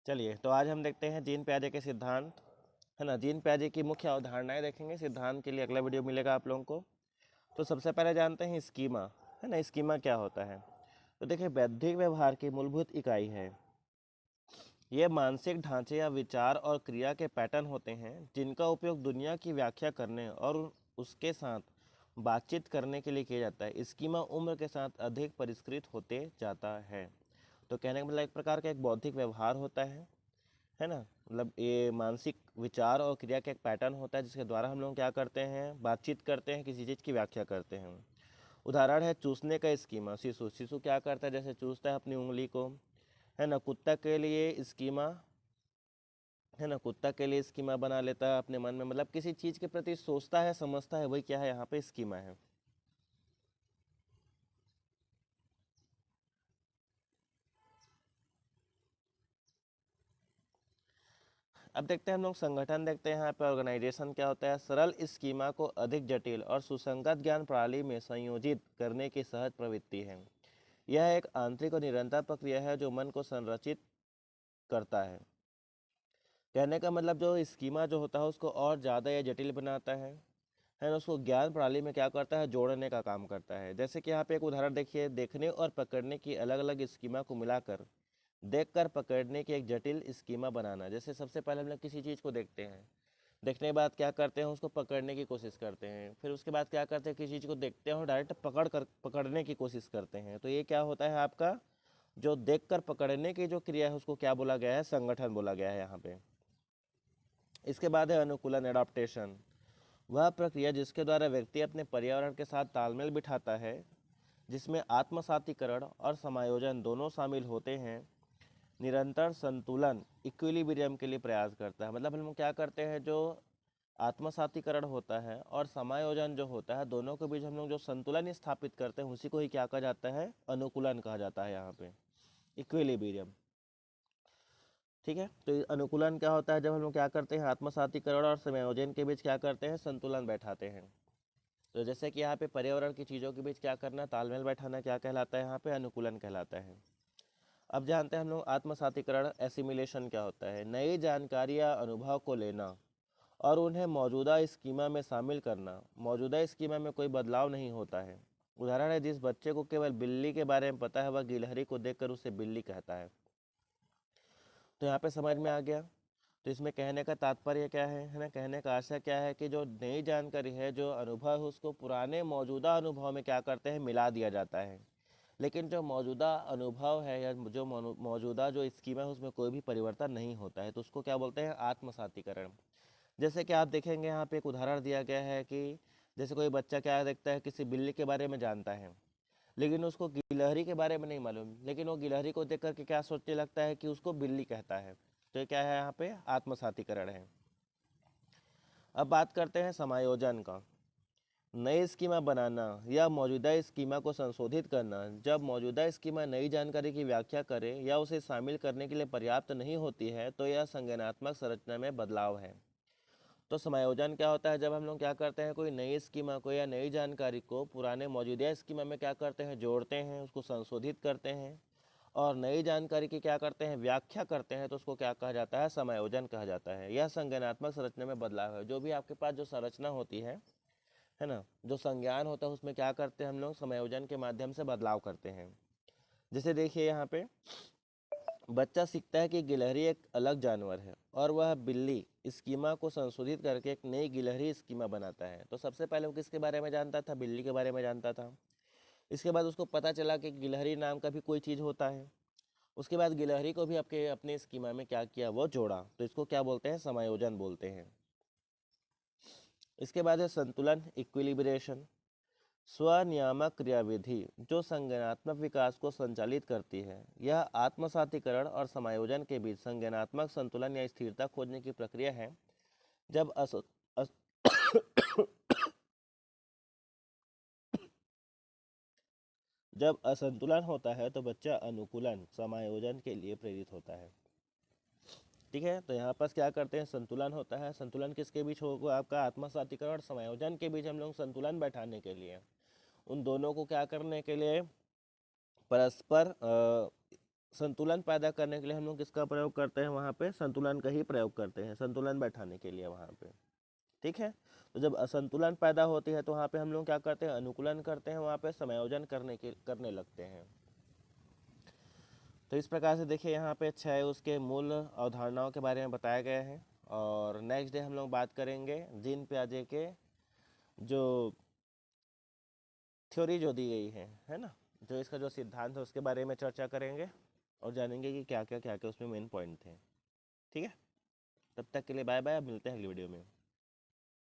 चलिए, तो आज हम देखते हैं जीन पियाजे के सिद्धांत, है ना। जीन पियाजे की मुख्य अवधारणाएं देखेंगे। सिद्धांत के लिए अगला वीडियो मिलेगा आप लोगों को। तो सबसे पहले जानते हैं स्कीमा, है ना। स्कीमा क्या होता है? तो देखिए, बौद्धिक व्यवहार की मूलभूत इकाई है। ये मानसिक ढांचे या विचार और क्रिया के पैटर्न होते हैं जिनका उपयोग दुनिया की व्याख्या करने और उसके साथ बातचीत करने के लिए किया जाता है। स्कीमा उम्र के साथ अधिक परिष्कृत होते जाता है। तो कहने का मतलब एक प्रकार का एक बौद्धिक व्यवहार होता है ना। मतलब ये मानसिक विचार और क्रिया का एक पैटर्न होता है जिसके द्वारा हम लोग क्या करते हैं, बातचीत करते हैं, किसी चीज़ की व्याख्या करते हैं। उदाहरण है चूसने का स्कीमा। शिशु शिशु क्या करता है, जैसे चूसता है अपनी उंगली को, है ना। कुत्ता के लिए स्कीमा, है ना। कुत्ता के लिए स्कीमा बना लेता है अपने मन में, मतलब किसी चीज़ के प्रति सोचता है, समझता है, वही क्या है यहाँ पे स्कीमा है। अब देखते हैं हम लोग संगठन, देखते हैं यहाँ पे ऑर्गेनाइजेशन क्या होता है। सरल स्कीमा को अधिक जटिल और सुसंगत ज्ञान प्रणाली में संयोजित करने की सहज प्रवृत्ति है। यह एक आंतरिक और निरंतर प्रक्रिया है जो मन को संरचित करता है। कहने का मतलब जो स्कीमा जो होता है उसको और ज़्यादा या जटिल बनाता है ना। उसको ज्ञान प्रणाली में क्या करता है, जोड़ने का काम करता है। जैसे कि यहाँ पे एक उदाहरण देखिए, देखने और पकड़ने की अलग अलग स्कीमा को मिलाकर देखकर पकड़ने की एक जटिल स्कीमा बनाना। जैसे सबसे पहले हम लोग किसी चीज़ को देखते हैं, देखने के बाद क्या करते हैं, उसको पकड़ने की कोशिश करते हैं। फिर उसके बाद क्या करते हैं, किसी चीज़ को देखते हैं और डायरेक्ट पकड़ने की कोशिश करते हैं। तो ये क्या होता है आपका, जो देखकर पकड़ने की जो क्रिया है उसको क्या बोला गया है, संगठन बोला गया है यहाँ पे। इसके बाद है अनुकूलन, एडाप्टेशन। वह प्रक्रिया जिसके द्वारा व्यक्ति अपने पर्यावरण के साथ तालमेल बिठाता है, जिसमें आत्मसातीकरण और समायोजन दोनों शामिल होते हैं। निरंतर संतुलन, इक्विलिब्रियम के लिए प्रयास करता है। मतलब हम लोग क्या करते हैं, जो आत्मसातीकरण होता है और समायोजन जो होता है, दोनों के बीच हम लोग जो संतुलन स्थापित करते हैं उसी को ही क्या कहा जाता है, अनुकूलन कहा जाता है यहाँ पे, इक्विलिब्रियम। ठीक है। तो ये अनुकूलन क्या होता है, जब हम लोग क्या करते हैं, आत्मसातीकरण और समायोजन के बीच क्या करते हैं, संतुलन बैठाते हैं। तो जैसे कि यहाँ पे पर्यावरण की चीज़ों के बीच क्या करना, तालमेल बैठाना, क्या कहलाता है यहाँ पे, अनुकूलन कहलाता है। अब जानते हैं हम लोग आत्मसातीकरण, एसिमिलेशन क्या होता है। नई जानकारी या अनुभव को लेना और उन्हें मौजूदा स्कीमा में शामिल करना। मौजूदा स्कीमा में कोई बदलाव नहीं होता है। उदाहरण है, जिस बच्चे को केवल बिल्ली के बारे में पता है वह गिलहरी को देखकर उसे बिल्ली कहता है। तो यहाँ पे समझ में आ गया। तो इसमें कहने का तात्पर्य क्या है ना, कहने का आशय क्या है कि जो नई जानकारी है, जो अनुभव है, उसको पुराने मौजूदा अनुभव में क्या करते हैं, मिला दिया जाता है। लेकिन जो मौजूदा अनुभव है या जो मौजूदा जो स्कीमा है उसमें कोई भी परिवर्तन नहीं होता है, तो उसको क्या बोलते हैं, आत्मसातीकरण। जैसे कि आप देखेंगे यहाँ पे एक उदाहरण दिया गया है कि जैसे कोई बच्चा क्या देखता है, किसी बिल्ली के बारे में जानता है लेकिन उसको गिलहरी के बारे में नहीं मालूम, लेकिन वो गिलहरी को देख करके क्या सोचने लगता है कि उसको बिल्ली कहता है। तो ये क्या है, यहाँ पे आत्मसातीकरण है। अब बात करते हैं समायोजन का। नई स्कीमा बनाना या मौजूदा स्कीमा को संशोधित करना। जब मौजूदा स्कीमा नई जानकारी की व्याख्या करे या उसे शामिल करने के लिए पर्याप्त नहीं होती है तो यह संज्ञानात्मक संरचना में बदलाव है। तो समायोजन क्या होता है, जब हम लोग क्या करते हैं, कोई नई स्कीमा को या नई जानकारी को पुराने मौजूदा स्कीमा में क्या करते हैं, जोड़ते हैं, उसको संशोधित करते हैं और नई जानकारी की क्या करते हैं, व्याख्या करते हैं, तो उसको क्या कहा जाता है, समायोजन कहा जाता है। यह संज्ञानात्मक संरचना में बदलाव है। जो भी आपके पास जो संरचना होती है ना, जो संज्ञान होता है उसमें क्या करते हैं हम लोग, समायोजन के माध्यम से बदलाव करते हैं। जैसे देखिए यहाँ पे बच्चा सीखता है कि गिलहरी एक अलग जानवर है और वह बिल्ली स्कीमा को संशोधित करके एक नई गिलहरी स्कीमा बनाता है। तो सबसे पहले वो किसके बारे में जानता था, बिल्ली के बारे में जानता था। इसके बाद उसको पता चला कि गिलहरी नाम का भी कोई चीज़ होता है। उसके बाद गिलहरी को भी आपके अपने स्कीमा में क्या किया, वो जोड़ा। तो इसको क्या बोलते हैं, समायोजन बोलते हैं। इसके बाद है संतुलन, इक्विलिब्रेशन। स्वनियामक क्रियाविधि जो संज्ञानात्मक विकास को संचालित करती है। यह आत्मसातीकरण और समायोजन के बीच संज्ञानात्मक संतुलन या स्थिरता खोजने की प्रक्रिया है। जब अस, जब असंतुलन होता है तो बच्चा अनुकूलन, समायोजन के लिए प्रेरित होता है। ठीक है। तो यहाँ पर क्या करते हैं, संतुलन होता है। संतुलन किसके बीच होगा, आपका आत्मसातीकरण और समायोजन के बीच हम लोग संतुलन बैठाने के लिए, उन दोनों को क्या करने के लिए, परस्पर संतुलन पैदा करने के लिए हम लोग किसका प्रयोग करते हैं, वहाँ पे संतुलन का ही प्रयोग करते हैं, संतुलन बैठाने के लिए वहाँ पे। ठीक है, तो जब असंतुलन पैदा होती है तो वहाँ पे हम लोग क्या करते हैं, अनुकूलन करते हैं, वहाँ पे समायोजन करने लगते हैं। तो इस प्रकार से देखिए यहाँ पे 6 उसके मूल अवधारणाओं के बारे में बताया गया है। और नेक्स्ट डे हम लोग बात करेंगे जीन पियाजे के जो थ्योरी जो दी गई है ना, जो इसका जो सिद्धांत है उसके बारे में चर्चा करेंगे और जानेंगे कि क्या क्या उसमें मेन पॉइंट थे। ठीक है, तब तक के लिए बाय बाय, अब मिलते हैं अगली वीडियो में।